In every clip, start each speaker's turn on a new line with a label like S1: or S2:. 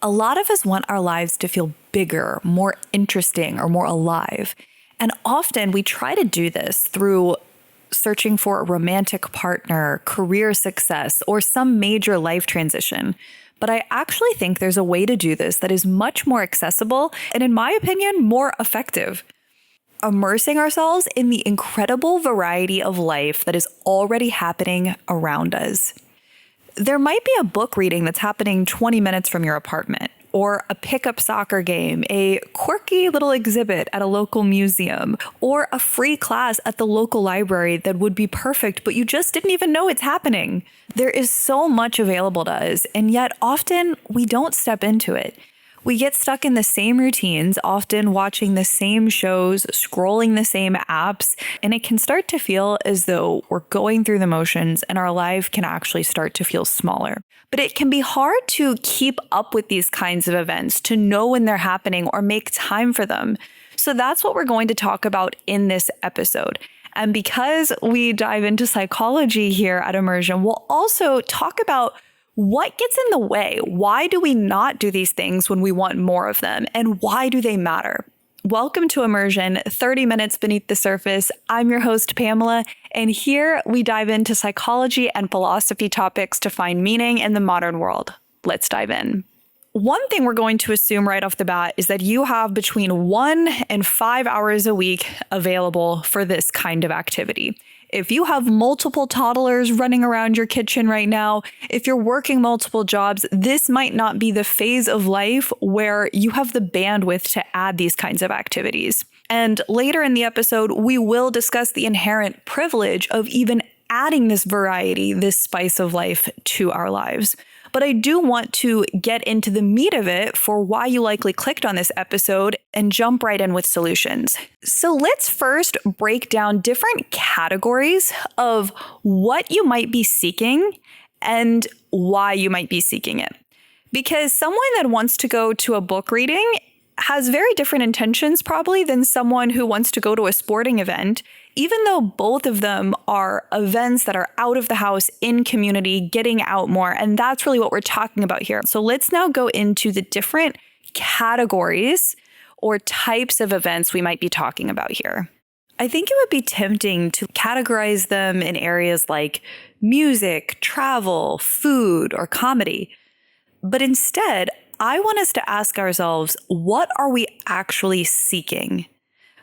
S1: A lot of us want our lives to feel bigger, more interesting, or more alive. And often we try to do this through searching for a romantic partner, career success, or some major life transition. But I actually think there's a way to do this that is much more accessible and, in my opinion, more effective. Immersing ourselves in the incredible variety of life that is already happening around us. There might be a book reading that's happening 20 minutes from your apartment, or a pickup soccer game, a quirky little exhibit at a local museum, or a free class at the local library that would be perfect, but you just didn't even know it's happening. There is so much available to us, and yet often we don't step into it. We get stuck in the same routines, often watching the same shows, scrolling the same apps, and it can start to feel as though we're going through the motions and our life can actually start to feel smaller. But it can be hard to keep up with these kinds of events, to know when they're happening or make time for them. So that's what we're going to talk about in this episode. And because we dive into psychology here at Immersion, we'll also talk about what gets in the way? Why do we not do these things when we want more of them? And why do they matter? Welcome to Immersion, 30 minutes beneath the surface. I'm your host, Pamela, and here we dive into psychology and philosophy topics to find meaning in the modern world. Let's dive in. One thing we're going to assume right off the bat is that you have between 1 and 5 hours a week available for this kind of activity. If you have multiple toddlers running around your kitchen right now, if you're working multiple jobs, this might not be the phase of life where you have the bandwidth to add these kinds of activities. And later in the episode, we will discuss the inherent privilege of even adding this variety, this spice of life to our lives. But I do want to get into the meat of it for why you likely clicked on this episode and jump right in with solutions. So let's first break down different categories of what you might be seeking and why you might be seeking it. Because someone that wants to go to a book reading has very different intentions probably than someone who wants to go to a sporting event, even though both of them are events that are out of the house, in community, getting out more. And that's really what we're talking about here. So let's now go into the different categories or types of events we might be talking about here. I think it would be tempting to categorize them in areas like music, travel, food, or comedy. But instead, I want us to ask ourselves, what are we actually seeking?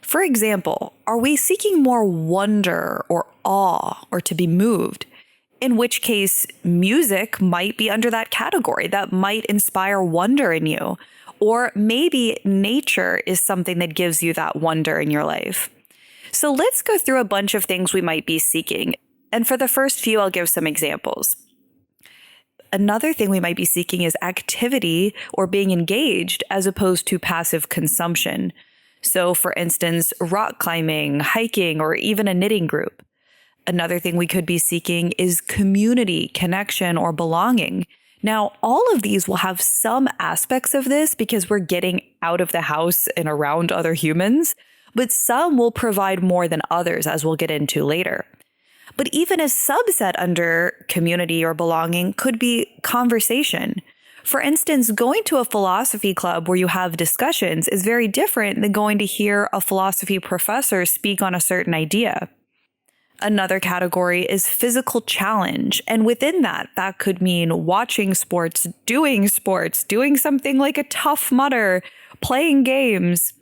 S1: For example, are we seeking more wonder or awe or to be moved? In which case, music might be under that category that might inspire wonder in you. Or maybe nature is something that gives you that wonder in your life. So let's go through a bunch of things we might be seeking. And for the first few, I'll give some examples. Another thing we might be seeking is activity or being engaged as opposed to passive consumption. So for instance, rock climbing, hiking, or even a knitting group. Another thing we could be seeking is community, connection, or belonging. Now, all of these will have some aspects of this because we're getting out of the house and around other humans, but some will provide more than others, as we'll get into later. But even a subset under community or belonging could be conversation. For instance, going to a philosophy club where you have discussions is very different than going to hear a philosophy professor speak on a certain idea. Another category is physical challenge. And within that, that could mean watching sports, doing something like a Tough Mudder, playing games.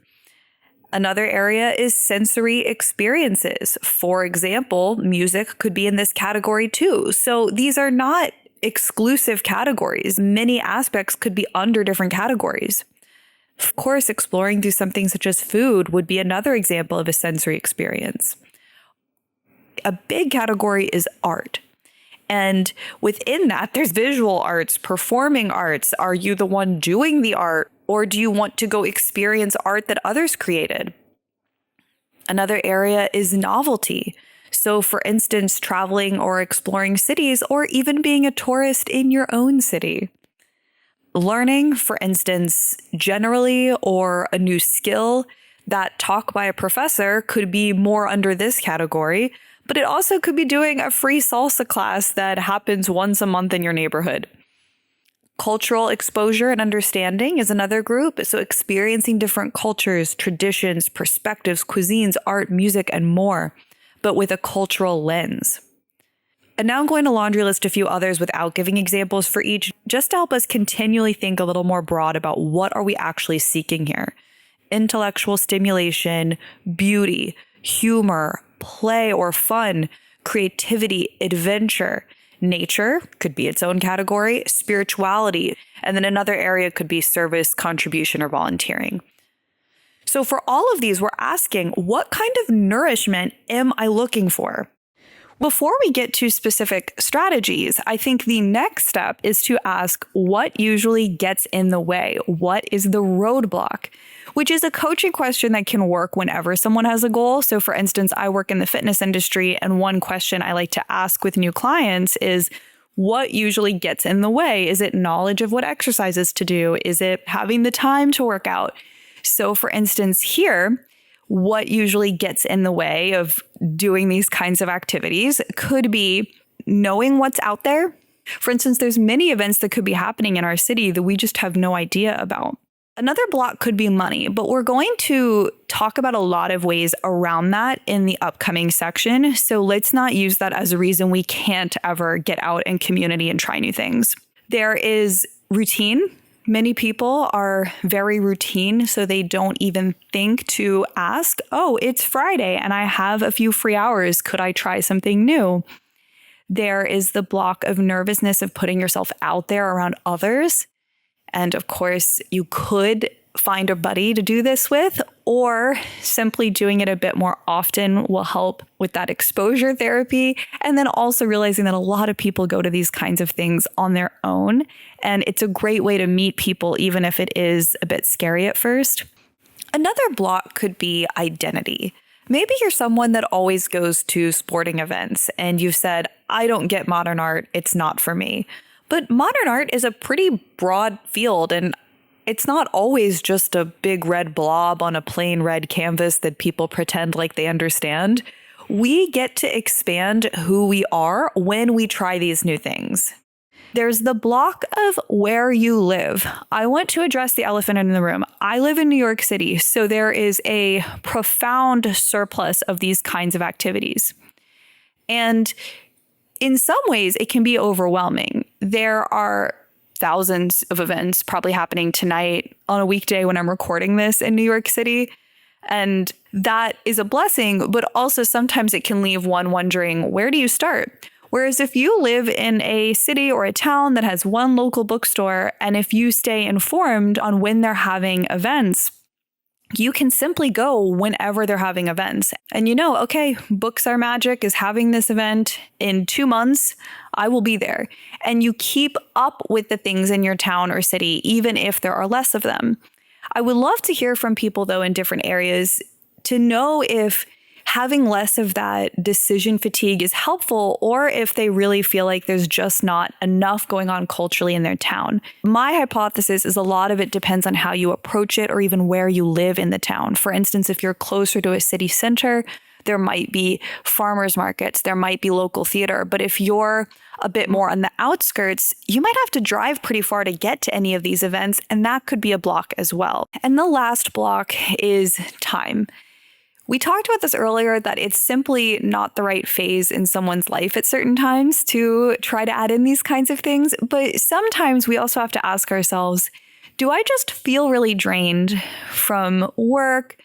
S1: Another area is sensory experiences. For example, music could be in this category too. So these are not exclusive categories. Many aspects could be under different categories. Of course, exploring through something such as food would be another example of a sensory experience. A big category is art. And within that, there's visual arts, performing arts. Are you the one doing the art? Or do you want to go experience art that others created? Another area is novelty. So for instance, traveling or exploring cities, or even being a tourist in your own city. Learning, for instance, generally, or a new skill. That talk by a professor could be more under this category, but it also could be doing a free salsa class that happens once a month in your neighborhood. Cultural exposure and understanding is another group. So experiencing different cultures, traditions, perspectives, cuisines, art, music, and more, but with a cultural lens. And now I'm going to laundry list a few others without giving examples for each, just to help us continually think a little more broad about what are we actually seeking here. Intellectual stimulation, beauty, humor, play or fun, creativity, adventure. Nature could be its own category, spirituality, and then another area could be service, contribution, or volunteering. So for all of these, we're asking, what kind of nourishment am I looking for? Before we get to specific strategies, I think the next step is to ask what usually gets in the way. What is the roadblock? Which is a coaching question that can work whenever someone has a goal. So for instance, I work in the fitness industry, and one question I like to ask with new clients is, what usually gets in the way? Is it knowledge of what exercises to do? Is it having the time to work out? So for instance, here, what usually gets in the way of doing these kinds of activities could be knowing what's out there. For instance, there's many events that could be happening in our city that we just have no idea about. Another block could be money, but we're going to talk about a lot of ways around that in the upcoming section. So let's not use that as a reason we can't ever get out in community and try new things. There is routine. Many people are very routine, so they don't even think to ask, oh, it's Friday and I have a few free hours. Could I try something new? There is the block of nervousness of putting yourself out there around others. And of course, you could find a buddy to do this with, or simply doing it a bit more often will help with that exposure therapy. And then also realizing that a lot of people go to these kinds of things on their own. And it's a great way to meet people, even if it is a bit scary at first. Another block could be identity. Maybe you're someone that always goes to sporting events and you've said, I don't get modern art, it's not for me. But modern art is a pretty broad field, and it's not always just a big red blob on a plain red canvas that people pretend like they understand. We get to expand who we are when we try these new things. There's the block of where you live. I want to address the elephant in the room. I live in New York City, so there is a profound surplus of these kinds of activities. And in some ways, it can be overwhelming. There are thousands of events probably happening tonight on a weekday when I'm recording this in New York City. And that is a blessing, but also sometimes it can leave one wondering, where do you start? Whereas if you live in a city or a town that has one local bookstore, and if you stay informed on when they're having events, you can simply go whenever they're having events. And you know, okay, Books Are Magic is having this event in 2 months. I will be there. And you keep up with the things in your town or city, even if there are less of them. I would love to hear from people, though, in different areas to know if having less of that decision fatigue is helpful, or if they really feel like there's just not enough going on culturally in their town. My hypothesis is a lot of it depends on how you approach it or even where you live in the town. For instance, if you're closer to a city center, there might be farmers markets, there might be local theater. But if you're a bit more on the outskirts, you might have to drive pretty far to get to any of these events, and that could be a block as well. And the last block is time. We talked about this earlier, that it's simply not the right phase in someone's life at certain times to try to add in these kinds of things. But sometimes we also have to ask ourselves, do I just feel really drained from work,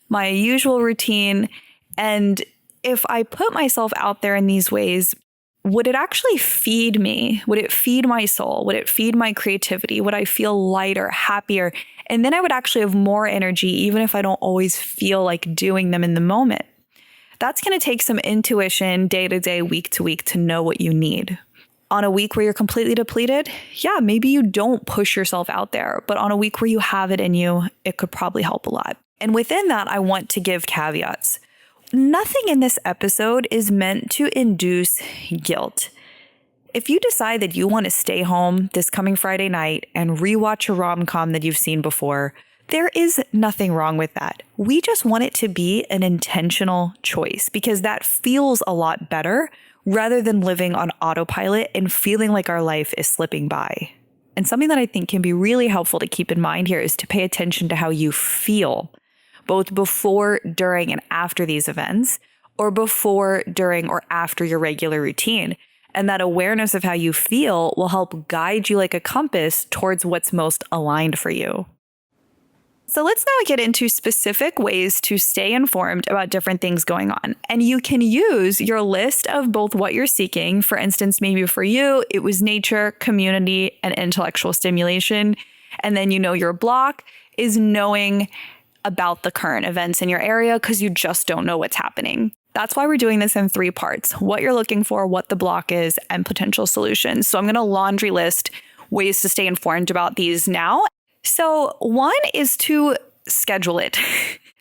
S1: my usual routine? And if I put myself out there in these ways, would it actually feed me? Would it feed my soul? Would it feed my creativity? Would I feel lighter, happier? And then I would actually have more energy, even if I don't always feel like doing them in the moment. That's going to take some intuition day to day, week to week to know what you need. On a week where you're completely depleted, yeah, maybe you don't push yourself out there. But on a week where you have it in you, it could probably help a lot. And within that, I want to give caveats. Nothing in this episode is meant to induce guilt. If you decide that you want to stay home this coming Friday night and rewatch a rom-com that you've seen before, there is nothing wrong with that. We just want it to be an intentional choice because that feels a lot better rather than living on autopilot and feeling like our life is slipping by. And something that I think can be really helpful to keep in mind here is to pay attention to how you feel, both before, during, and after these events, or before, during, or after your regular routine. And that awareness of how you feel will help guide you like a compass towards what's most aligned for you. So let's now get into specific ways to stay informed about different things going on. And you can use your list of both what you're seeking. For instance, maybe for you, it was nature, community, and intellectual stimulation. And then your block is knowing about the current events in your area because you just don't know what's happening. That's why we're doing this in 3 parts: what you're looking for, what the block is, and potential solutions. So I'm going to laundry list ways to stay informed about these now. So one is to schedule it.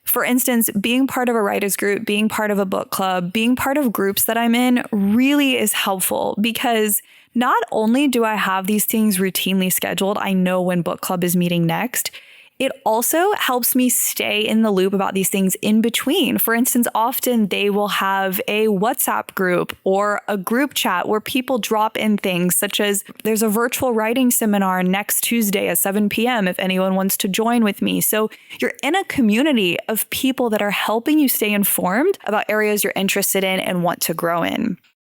S1: For instance, being part of a writers group, being part of a book club, being part of groups that I'm in really is helpful because not only do I have these things routinely scheduled, I know when book club is meeting next, it also helps me stay in the loop about these things in between. For instance, often they will have a WhatsApp group or a group chat where people drop in things such as there's a virtual writing seminar next Tuesday at 7 p.m. if anyone wants to join with me. So you're in a community of people that are helping you stay informed about areas you're interested in and want to grow in.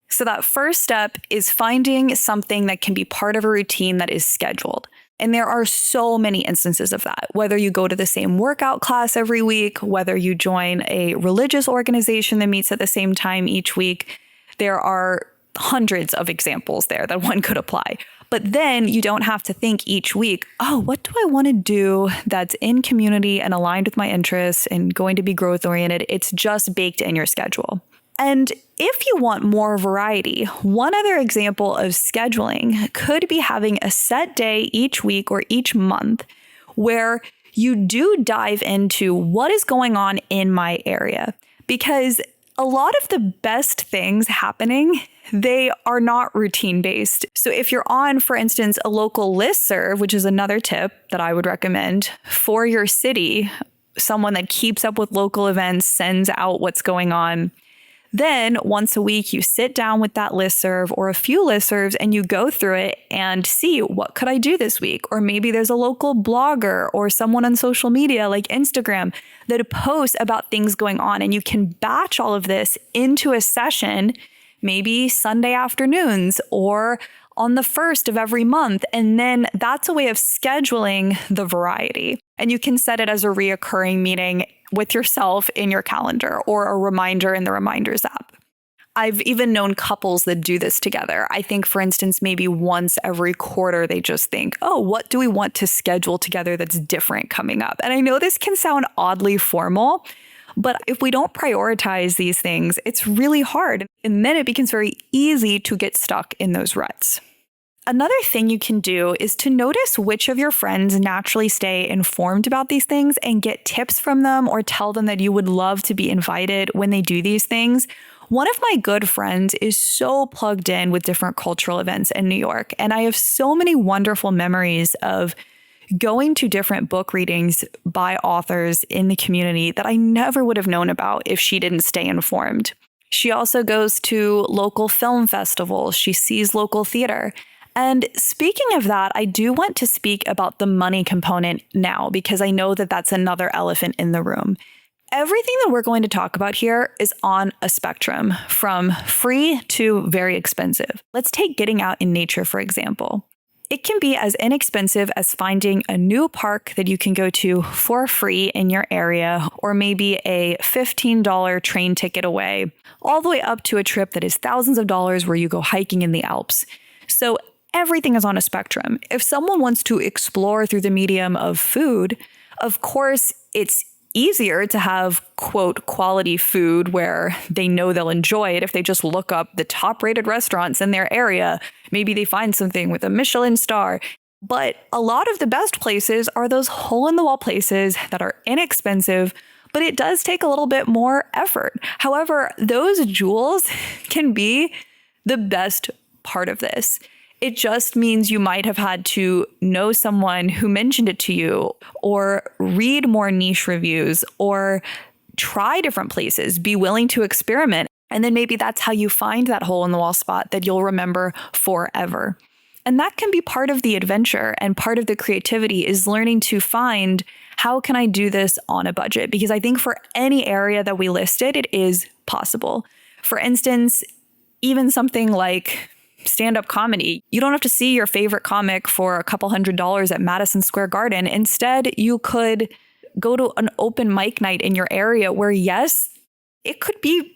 S1: So that first step is finding something that can be part of a routine that is scheduled. And there are so many instances of that, whether you go to the same workout class every week, whether you join a religious organization that meets at the same time each week. There are hundreds of examples there that one could apply. But then you don't have to think each week, oh, what do I want to do that's in community and aligned with my interests and going to be growth oriented? It's just baked in your schedule. And if you want more variety, one other example of scheduling could be having a set day each week or each month where you do dive into what is going on in my area. Because a lot of the best things happening, they are not routine based. So if you're on, for instance, a local listserv, which is another tip that I would recommend for your city, someone that keeps up with local events, sends out what's going on. Then once a week, you sit down with that listserv or a few listservs and you go through it and see what could I do this week? Or maybe there's a local blogger or someone on social media like Instagram that posts about things going on, and you can batch all of this into a session, maybe Sunday afternoons or on the 1st of every month. And then that's a way of scheduling the variety. And you can set it as a reoccurring meeting with yourself in your calendar or a reminder in the Reminders app. I've even known couples that do this together. I think, for instance, maybe once every quarter, they just think, oh, what do we want to schedule together that's different coming up? And I know this can sound oddly formal, but if we don't prioritize these things, it's really hard. And then it becomes very easy to get stuck in those ruts. Another thing you can do is to notice which of your friends naturally stay informed about these things and get tips from them or tell them that you would love to be invited when they do these things. One of my good friends is so plugged in with different cultural events in New York, and I have so many wonderful memories of going to different book readings by authors in the community that I never would have known about if she didn't stay informed. She also goes to local film festivals. She sees local theater. And speaking of that, I do want to speak about the money component now, because I know that that's another elephant in the room. Everything that we're going to talk about here is on a spectrum from free to very expensive. Let's take getting out in nature, for example. It can be as inexpensive as finding a new park that you can go to for free in your area, or maybe a $15 train ticket away, all the way up to a trip that is thousands of dollars where you go hiking in the Alps. So everything is on a spectrum. If someone wants to explore through the medium of food, of course, it's easier to have, quote, quality food where they know they'll enjoy it if they just look up the top-rated restaurants in their area. Maybe they find something with a Michelin star. But a lot of the best places are those hole-in-the-wall places that are inexpensive, but it does take a little bit more effort. However, those jewels can be the best part of this. It just means you might have had to know someone who mentioned it to you, or read more niche reviews, or try different places, be willing to experiment. And then maybe that's how you find that hole in the wall spot that you'll remember forever. And that can be part of the adventure, and part of the creativity is learning to find, how can I do this on a budget? Because I think for any area that we listed, it is possible. For instance, even something like stand-up comedy. You don't have to see your favorite comic for a couple $100s at Madison Square Garden. Instead, you could go to an open mic night in your area where, yes, it could be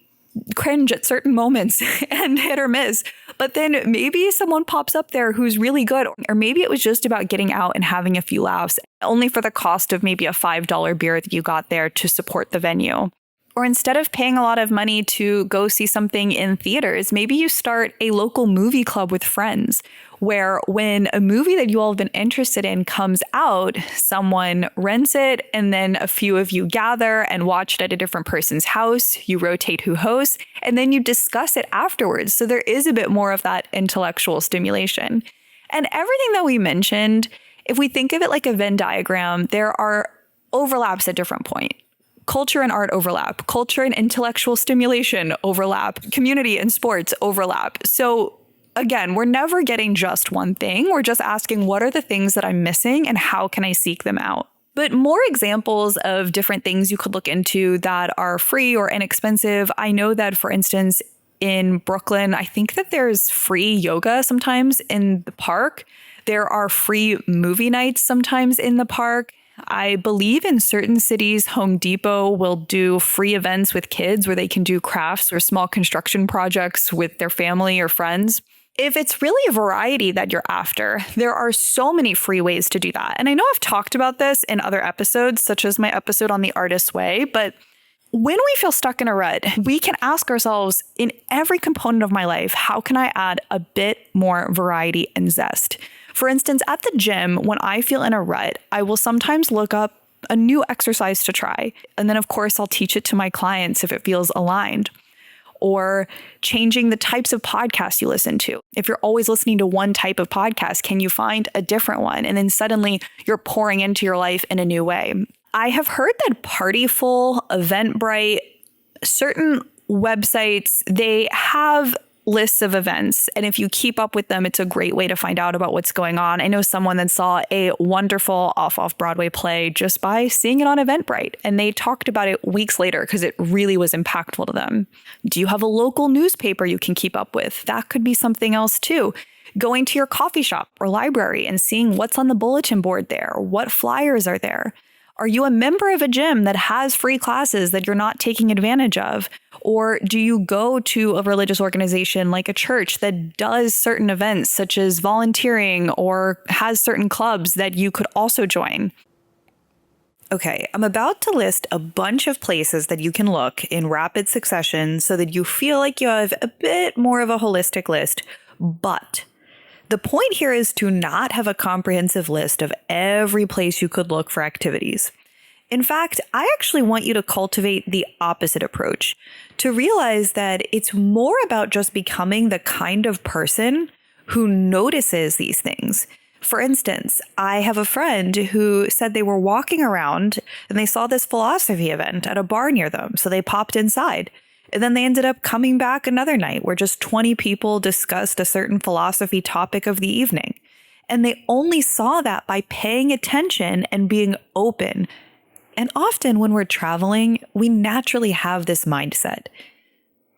S1: cringe at certain moments and hit or miss, but then maybe someone pops up there who's really good. Or maybe it was just about getting out and having a few laughs, only for the cost of maybe a $5 beer that you got there to support the venue. Or instead of paying a lot of money to go see something in theaters, maybe you start a local movie club with friends, where when a movie that you all have been interested in comes out, someone rents it, and then a few of you gather and watch it at a different person's house. You rotate who hosts, and then you discuss it afterwards. So there is a bit more of that intellectual stimulation. And everything that we mentioned, if we think of it like a Venn diagram, there are overlaps at different points. Culture and art overlap, culture and intellectual stimulation overlap, community and sports overlap. So again, we're never getting just one thing. We're just asking, what are the things that I'm missing and how can I seek them out? But more examples of different things you could look into that are free or inexpensive. I know that, for instance, in Brooklyn, I think that there's free yoga sometimes in the park. There are free movie nights sometimes in the park. I believe in certain cities, Home Depot will do free events with kids where they can do crafts or small construction projects with their family or friends. If it's really a variety that you're after, there are so many free ways to do that. And I know I've talked about this in other episodes, such as my episode on the artist's way, but when we feel stuck in a rut, we can ask ourselves, in every component of my life, how can I add a bit more variety and zest? For instance, at the gym, when I feel in a rut, I will sometimes look up a new exercise to try. And then, of course, I'll teach it to my clients if it feels aligned. Or changing the types of podcasts you listen to. If you're always listening to one type of podcast, can you find a different one? And then suddenly you're pouring into your life in a new way. I have heard that Partyful, Eventbrite, certain websites, they have lists of events. And if you keep up with them, it's a great way to find out about what's going on. I know someone that saw a wonderful off-Broadway play just by seeing it on Eventbrite. And they talked about it weeks later because it really was impactful to them. Do you have a local newspaper you can keep up with? That could be something else too. Going to your coffee shop or library and seeing what's on the bulletin board there. What flyers are there? Are you a member of a gym that has free classes that you're not taking advantage of? Or do you go to a religious organization like a church that does certain events such as volunteering or has certain clubs that you could also join? Okay, I'm about to list a bunch of places that you can look in rapid succession so that you feel like you have a bit more of a holistic list, but the point here is to not have a comprehensive list of every place you could look for activities. In fact, I actually want you to cultivate the opposite approach, to realize that it's more about just becoming the kind of person who notices these things. For instance, I have a friend who said they were walking around and they saw this philosophy event at a bar near them, so they popped inside. And then they ended up coming back another night where just 20 people discussed a certain philosophy topic of the evening. And they only saw that by paying attention and being open. And often when we're traveling, we naturally have this mindset.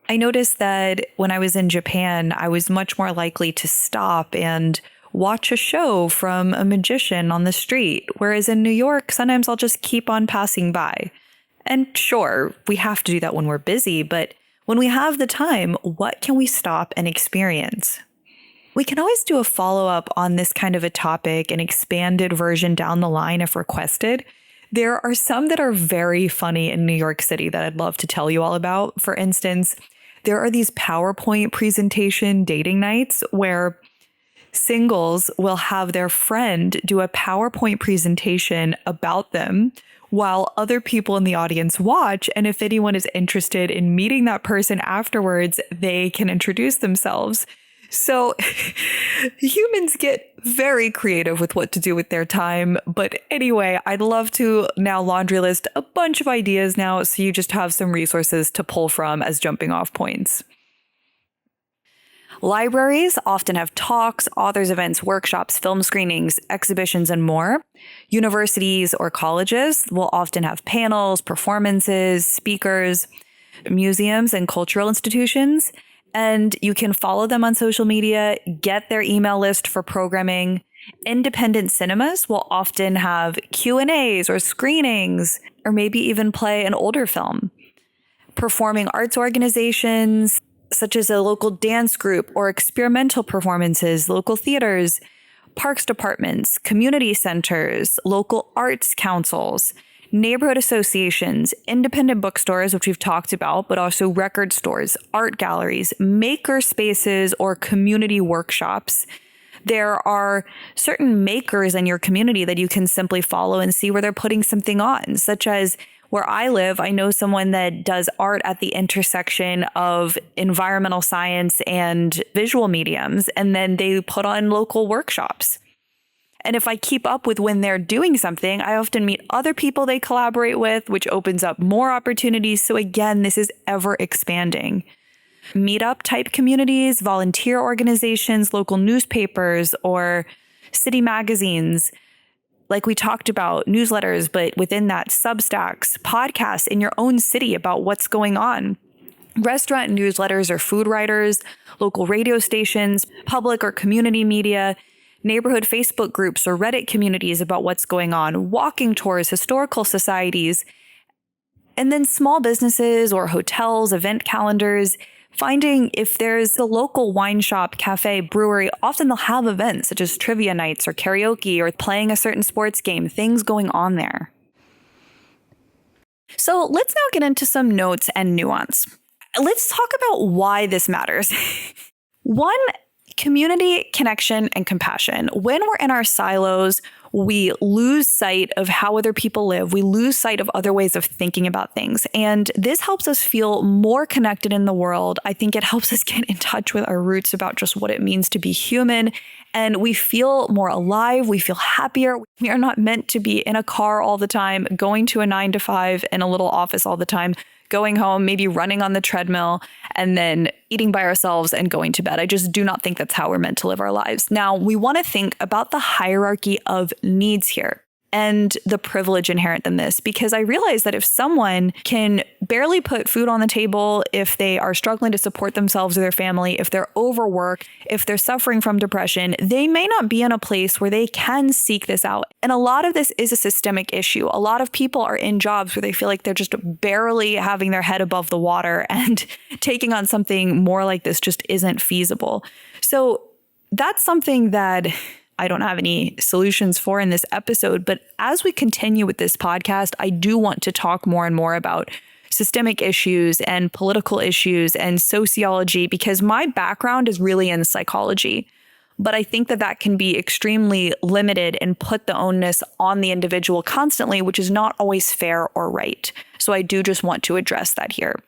S1: I noticed that when I was in Japan, I was much more likely to stop and watch a show from a magician on the street, whereas in New York, sometimes I'll just keep on passing by. And sure, we have to do that when we're busy, but when we have the time, what can we stop and experience? We can always do a follow-up on this kind of a topic, an expanded version down the line if requested. There are some that are very funny in New York City that I'd love to tell you all about. For instance, there are these PowerPoint presentation dating nights where singles will have their friend do a PowerPoint presentation about them while other people in the audience watch. And if anyone is interested in meeting that person afterwards, they can introduce themselves. So humans get very creative with what to do with their time. But anyway, I'd love to now laundry list a bunch of ideas now so you just have some resources to pull from as jumping off points. Libraries often have talks, authors' events, workshops, film screenings, exhibitions, and more. Universities or colleges will often have panels, performances, speakers, museums, and cultural institutions. And you can follow them on social media, get their email list for programming. Independent cinemas will often have Q&As or screenings, or maybe even play an older film. Performing arts organizations, such as a local dance group or experimental performances, local theaters, parks departments, community centers, local arts councils, neighborhood associations, independent bookstores, which we've talked about, but also record stores, art galleries, maker spaces, or community workshops. There are certain makers in your community that you can simply follow and see where they're putting something on, such as where I live, I know someone that does art at the intersection of environmental science and visual mediums, and then they put on local workshops. And if I keep up with when they're doing something, I often meet other people they collaborate with, which opens up more opportunities. So again, this is ever expanding. Meetup type communities, volunteer organizations, local newspapers, or city magazines. Like we talked about, newsletters, but within that, Substacks, podcasts in your own city about what's going on. Restaurant newsletters or food writers, local radio stations, public or community media, neighborhood Facebook groups or Reddit communities about what's going on, walking tours, historical societies, and then small businesses or hotels, event calendars. Finding if there's a local wine shop, cafe, brewery, often they'll have events such as trivia nights or karaoke or playing a certain sports game, things going on there. So let's now get into some notes and nuance. Let's talk about why this matters. One, community, connection, and compassion. When we're in our silos, we lose sight of how other people live. We lose sight of other ways of thinking about things. And this helps us feel more connected in the world. I think it helps us get in touch with our roots about just what it means to be human. And we feel more alive. We feel happier. We are not meant to be in a car all the time, going to a 9 to 5 in a little office all the time, going home, maybe running on the treadmill, and then eating by ourselves and going to bed. I just do not think that's how we're meant to live our lives. Now, we want to think about the hierarchy of needs here and the privilege inherent in this, because I realize that if someone can barely put food on the table, if they are struggling to support themselves or their family, if they're overworked, if they're suffering from depression, they may not be in a place where they can seek this out. And a lot of this is a systemic issue. A lot of people are in jobs where they feel like they're just barely having their head above the water, and taking on something more like this just isn't feasible. So that's something that I don't have any solutions for in this episode, but as we continue with this podcast, I do want to talk more and more about systemic issues and political issues and sociology, because my background is really in psychology. But I think that that can be extremely limited and put the onus on the individual constantly, which is not always fair or right. So I do just want to address that here.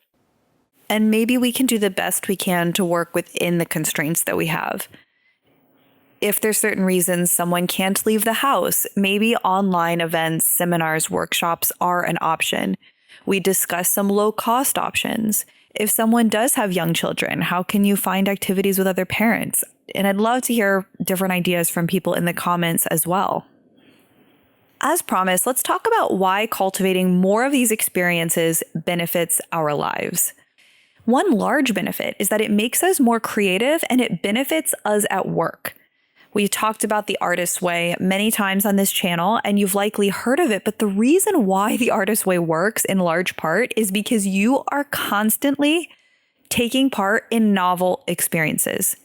S1: And maybe we can do the best we can to work within the constraints that we have. If there's certain reasons someone can't leave the house, maybe online events, seminars, workshops are an option. We discuss some low-cost options. If someone does have young children, how can you find activities with other parents? And I'd love to hear different ideas from people in the comments as well. As promised, let's talk about why cultivating more of these experiences benefits our lives. One large benefit is that it makes us more creative and it benefits us at work. We've talked about the artist's way many times on this channel, and you've likely heard of it, but the reason why the artist's way works in large part is because you are constantly taking part in novel experiences.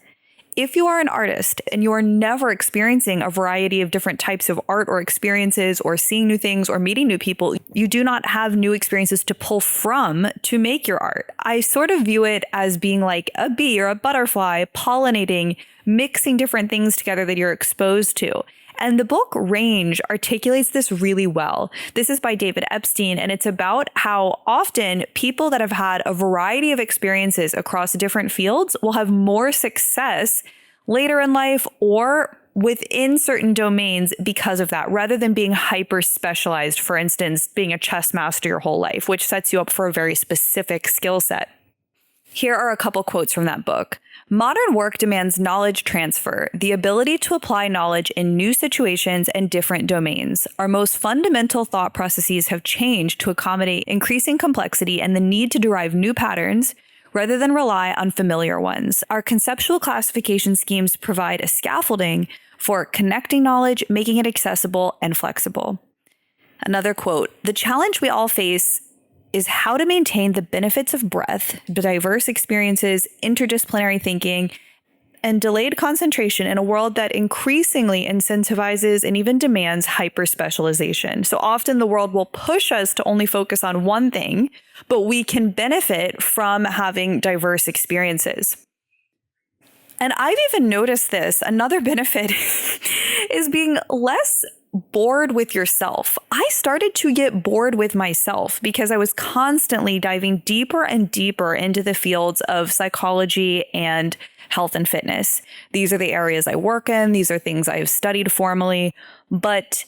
S1: If you are an artist and you are never experiencing a variety of different types of art or experiences or seeing new things or meeting new people, you do not have new experiences to pull from to make your art. I sort of view it as being like a bee or a butterfly pollinating, mixing different things together that you're exposed to. And the book Range articulates this really well. This is by David Epstein, and it's about how often people that have had a variety of experiences across different fields will have more success later in life or within certain domains because of that, rather than being hyper specialized, for instance, being a chess master your whole life, which sets you up for a very specific skill set. Here are a couple quotes from that book. Modern work demands knowledge transfer, the ability to apply knowledge in new situations and different domains. Our most fundamental thought processes have changed to accommodate increasing complexity and the need to derive new patterns rather than rely on familiar ones. Our conceptual classification schemes provide a scaffolding for connecting knowledge, making it accessible and flexible. Another quote, the challenge we all face is how to maintain the benefits of breadth, diverse experiences, interdisciplinary thinking, and delayed concentration in a world that increasingly incentivizes and even demands hyper-specialization. So often the world will push us to only focus on one thing, but we can benefit from having diverse experiences. And I've even noticed this. Another benefit is being less bored with yourself. I started to get bored with myself because I was constantly diving deeper and deeper into the fields of psychology and health and fitness. These are the areas I work in. These are things I've studied formally. But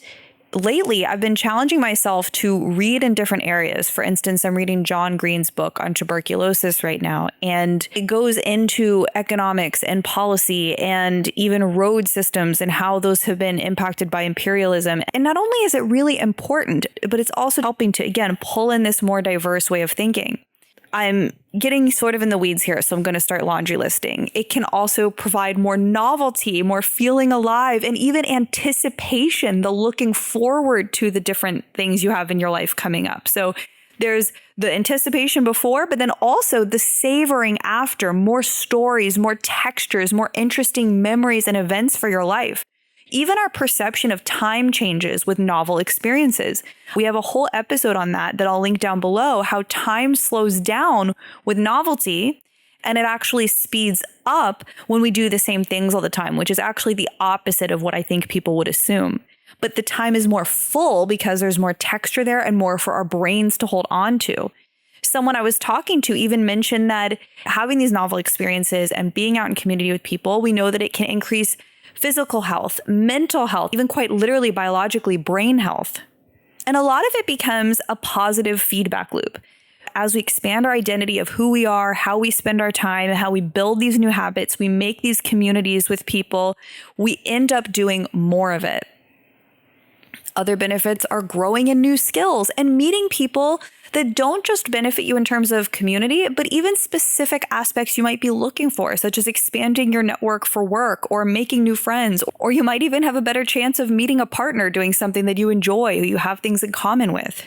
S1: lately, I've been challenging myself to read in different areas. For instance, I'm reading John Green's book on tuberculosis right now, and it goes into economics and policy and even road systems and how those have been impacted by imperialism. And not only is it really important, but it's also helping to, again, pull in this more diverse way of thinking. I'm getting sort of in the weeds here, so I'm going to start laundry listing. It can also provide more novelty, more feeling alive, and even anticipation, the looking forward to the different things you have in your life coming up. So there's the anticipation before, but then also the savoring after, more stories, more textures, more interesting memories and events for your life. Even our perception of time changes with novel experiences. We have a whole episode on that I'll link down below, how time slows down with novelty and it actually speeds up when we do the same things all the time, which is actually the opposite of what I think people would assume. But the time is more full because there's more texture there and more for our brains to hold on to. Someone I was talking to even mentioned that having these novel experiences and being out in community with people, we know that it can increase physical health, mental health, even quite literally biologically brain health. And a lot of it becomes a positive feedback loop. As we expand our identity of who we are, how we spend our time, and how we build these new habits, we make these communities with people, we end up doing more of it. Other benefits are growing in new skills and meeting people that don't just benefit you in terms of community, but even specific aspects you might be looking for, such as expanding your network for work or making new friends, or you might even have a better chance of meeting a partner doing something that you enjoy, who you have things in common with.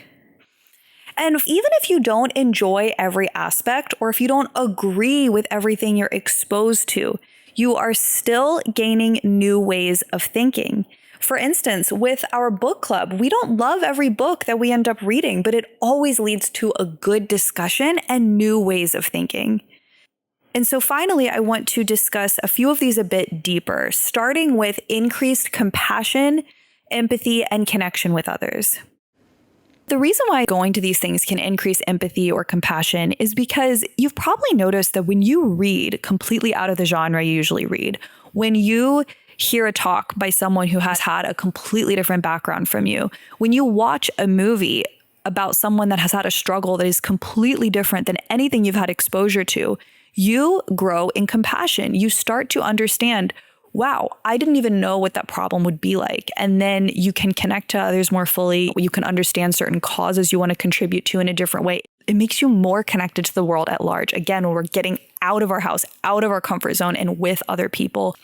S1: And even if you don't enjoy every aspect, or if you don't agree with everything you're exposed to, you are still gaining new ways of thinking. For instance, with our book club, we don't love every book that we end up reading, but it always leads to a good discussion and new ways of thinking. And so finally, I want to discuss a few of these a bit deeper, starting with increased compassion, empathy, and connection with others. The reason why going to these things can increase empathy or compassion is because you've probably noticed that when you read completely out of the genre you usually read, when you hear a talk by someone who has had a completely different background from you, when you watch a movie about someone that has had a struggle that is completely different than anything you've had exposure to, you grow in compassion. You start to understand, wow, I didn't even know what that problem would be like. And then you can connect to others more fully. You can understand certain causes you want to contribute to in a different way. It makes you more connected to the world at large. Again, when we're getting out of our house, out of our comfort zone and with other people.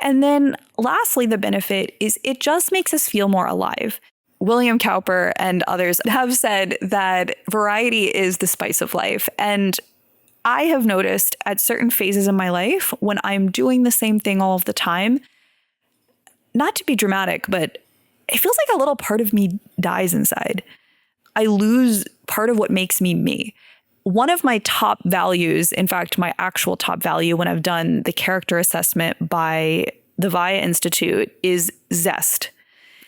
S1: And then lastly, the benefit is it just makes us feel more alive. William Cowper and others have said that variety is the spice of life. And I have noticed at certain phases in my life when I'm doing the same thing all of the time, not to be dramatic, but it feels like a little part of me dies inside. I lose part of what makes me me. One of my top values, in fact, my actual top value when I've done the character assessment by the VIA Institute, is zest.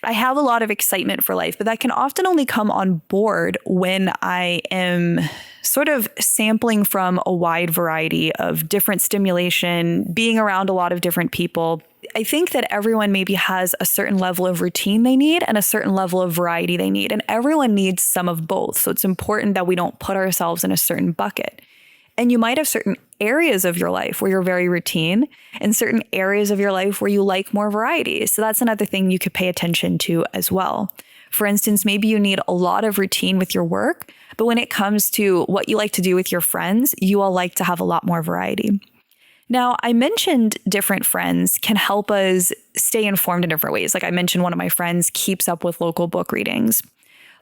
S1: I have a lot of excitement for life, but that can often only come on board when I am sort of sampling from a wide variety of different stimulation, being around a lot of different people. I think that everyone maybe has a certain level of routine they need and a certain level of variety they need, and everyone needs some of both. So it's important that we don't put ourselves in a certain bucket. And you might have certain areas of your life where you're very routine and certain areas of your life where you like more variety. So that's another thing you could pay attention to as well. For instance, maybe you need a lot of routine with your work, but when it comes to what you like to do with your friends, you all like to have a lot more variety. Now, I mentioned different friends can help us stay informed in different ways. Like I mentioned, one of my friends keeps up with local book readings.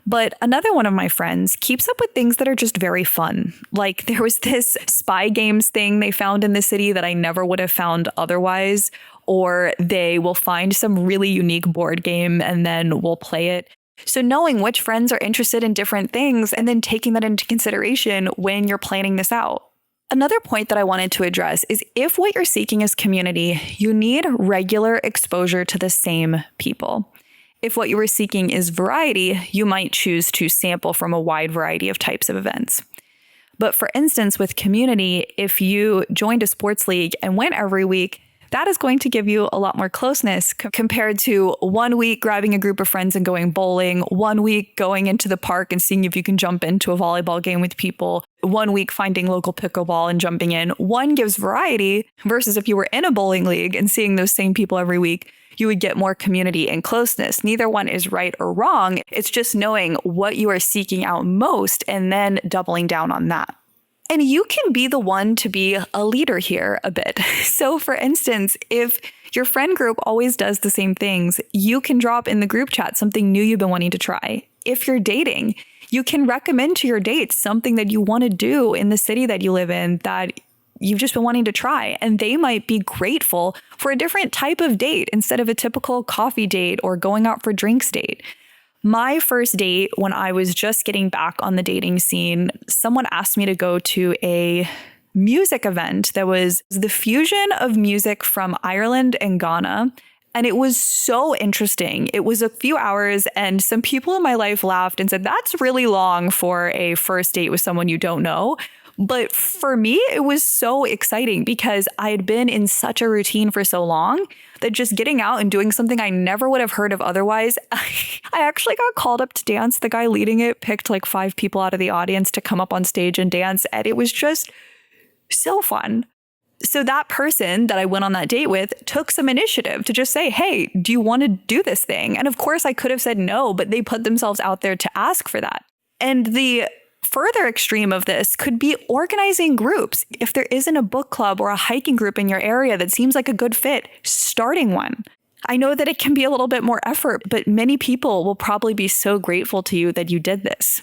S1: But another one of my friends keeps up with things that are just very fun. Like there was this spy games thing they found in the city that I never would have found otherwise. Or they will find some really unique board game and then we'll play it. So knowing which friends are interested in different things and then taking that into consideration when you're planning this out. Another point that I wanted to address is if what you're seeking is community, you need regular exposure to the same people. If what you were seeking is variety, you might choose to sample from a wide variety of types of events. But for instance, with community, if you joined a sports league and went every week, that is going to give you a lot more closeness compared to 1 week grabbing a group of friends and going bowling, 1 week going into the park and seeing if you can jump into a volleyball game with people, 1 week finding local pickleball and jumping in. One gives variety versus if you were in a bowling league and seeing those same people every week, you would get more community and closeness. Neither one is right or wrong. It's just knowing what you are seeking out most and then doubling down on that. And you can be the one to be a leader here a bit. So for instance, if your friend group always does the same things, you can drop in the group chat something new you've been wanting to try. If you're dating, you can recommend to your dates something that you want to do in the city that you live in that you've just been wanting to try. And they might be grateful for a different type of date instead of a typical coffee date or going out for drinks date. My first date, when I was just getting back on the dating scene, someone asked me to go to a music event that was the fusion of music from Ireland and Ghana. And it was so interesting. It was a few hours and some people in my life laughed and said, that's really long for a first date with someone you don't know. But for me, it was so exciting because I had been in such a routine for so long that just getting out and doing something I never would have heard of otherwise. I actually got called up to dance. The guy leading it picked like 5 people out of the audience to come up on stage and dance. And it was just so fun. So that person that I went on that date with took some initiative to just say, hey, do you want to do this thing? And of course I could have said no, but they put themselves out there to ask for that. And the further extreme of this could be organizing groups. If there isn't a book club or a hiking group in your area that seems like a good fit, starting one. I know that it can be a little bit more effort, but many people will probably be so grateful to you that you did this.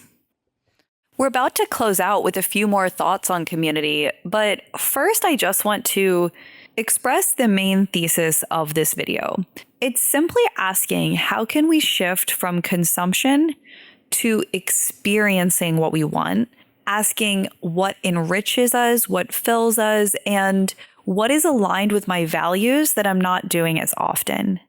S1: We're about to close out with a few more thoughts on community, but first I just want to express the main thesis of this video. It's simply asking, how can we shift from consumption to experiencing what we want, asking what enriches us, what fills us, and what is aligned with my values that I'm not doing as often.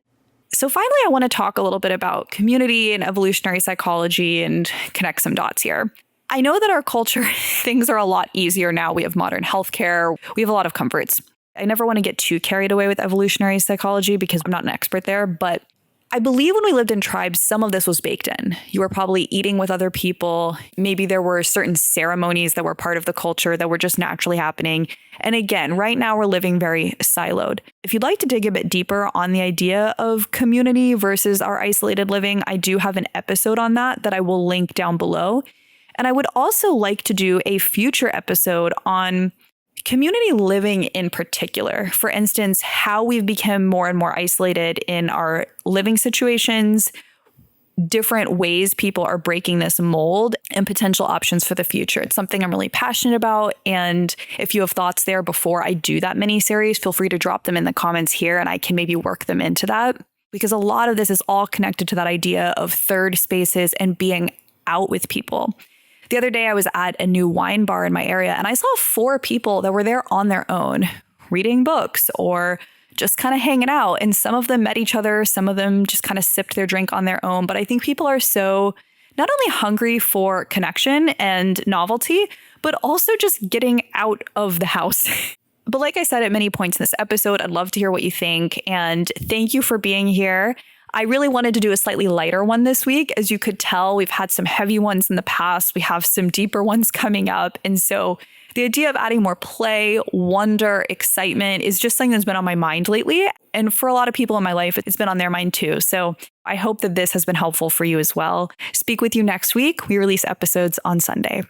S1: So finally, I want to talk a little bit about community and evolutionary psychology and connect some dots here. I know that our culture, things are a lot easier now. We have modern healthcare. We have a lot of comforts. I never want to get too carried away with evolutionary psychology because I'm not an expert there, but I believe when we lived in tribes, some of this was baked in. You were probably eating with other people. Maybe there were certain ceremonies that were part of the culture that were just naturally happening. And again, right now we're living very siloed. If you'd like to dig a bit deeper on the idea of community versus our isolated living, I do have an episode on that I will link down below. And I would also like to do a future episode on community living in particular. For instance, how we've become more and more isolated in our living situations, different ways people are breaking this mold, and potential options for the future. It's something I'm really passionate about. And if you have thoughts there before I do that mini series, feel free to drop them in the comments here and I can maybe work them into that. Because a lot of this is all connected to that idea of third spaces and being out with people. The other day I was at a new wine bar in my area and I saw 4 people that were there on their own, reading books or just kind of hanging out. And some of them met each other. Some of them just kind of sipped their drink on their own. But I think people are so not only hungry for connection and novelty, but also just getting out of the house. But like I said at many points in this episode, I'd love to hear what you think. And thank you for being here. I really wanted to do a slightly lighter one this week. As you could tell, we've had some heavy ones in the past. We have some deeper ones coming up. And so The idea of adding more play, wonder, excitement is just something that's been on my mind lately. And for a lot of people in my life, it's been on their mind too. So I hope that this has been helpful for you as well. Speak with you next week. We release episodes on Sunday.